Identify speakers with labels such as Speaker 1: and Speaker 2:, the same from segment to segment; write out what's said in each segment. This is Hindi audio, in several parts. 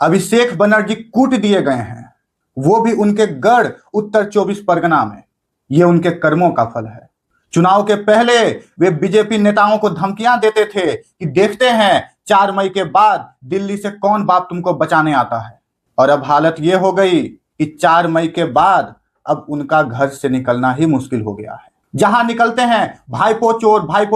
Speaker 1: अभिषेक बनर्जी कूट दिए गए हैं, वो भी उनके गढ़ उत्तर 24 परगना में। ये उनके कर्मों का फल है। चुनाव के पहले वे बीजेपी नेताओं को धमकियां देते थे कि देखते हैं 4 मई के बाद दिल्ली से कौन बाप तुमको बचाने आता है। और अब हालत ये हो गई कि 4 मई के बाद अब उनका घर से निकलना ही मुश्किल हो गया है। जहां निकलते हैं भाईपो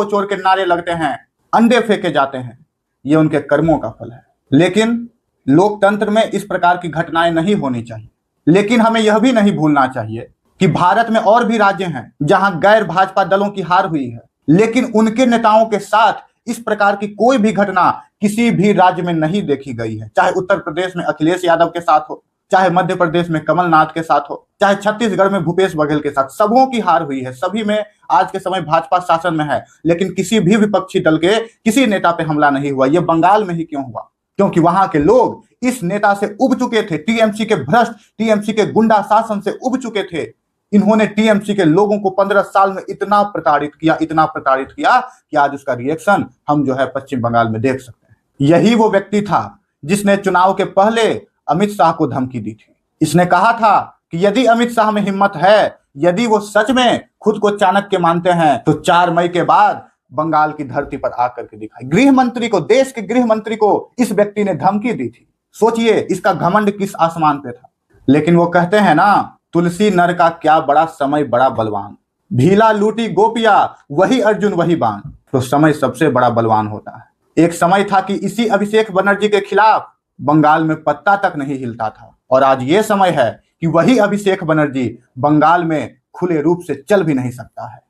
Speaker 1: चोर के नारे लगते हैं, अंडे फेंके जाते हैं। ये उनके कर्मों का फल है। लेकिन लोकतंत्र में इस प्रकार की घटनाएं नहीं होनी चाहिए। लेकिन हमें यह भी नहीं भूलना चाहिए कि भारत में और भी राज्य हैं जहां गैर भाजपा दलों की हार हुई है, लेकिन उनके नेताओं के साथ इस प्रकार की कोई भी घटना किसी भी राज्य में नहीं देखी गई है। चाहे उत्तर प्रदेश में अखिलेश यादव के साथ हो, चाहे मध्य प्रदेश में कमलनाथ के साथ हो, चाहे छत्तीसगढ़ में भूपेश बघेल के साथ, सबों की हार हुई है। सभी में आज के समय भाजपा शासन में है, लेकिन किसी भी विपक्षी दल के किसी नेता पे हमला नहीं हुआ। यह बंगाल में ही क्यों हुआ? क्योंकि वहां के लोग इस नेता से उब चुके थे, टीएमसी के भ्रष्ट, टीएमसी के गुंडा शासन से उब चुके थे। इन्होंने टीएमसी के लोगों को 15 साल में इतना प्रताड़ित किया कि आज उसका रिएक्शन हम जो है पश्चिम बंगाल में देख सकते हैं। यही वो व्यक्ति था जिसने चुनाव के पहले अमित शाह को धमकी दी थी। इसने कहा था कि यदि अमित शाह में हिम्मत है, यदि वो सच में खुद को चाणक्य मानते हैं, तो 4 मई के बाद बंगाल की धरती पर आकर के दिखाई। गृह मंत्री को, देश के गृह मंत्री को इस व्यक्ति ने धमकी दी थी। सोचिए इसका घमंड किस आसमान पे था। लेकिन वो कहते हैं ना, तुलसी नर का क्या बड़ा समय बड़ा बलवान, भीला लूटी गोपिया वही अर्जुन वही बाण। तो समय सबसे बड़ा बलवान होता है। एक समय था कि इसी अभिषेक बनर्जी के खिलाफ बंगाल में पत्ता तक नहीं हिलता था, और आज ये समय है कि वही अभिषेक बनर्जी बंगाल में खुले रूप से चल भी नहीं सकता है।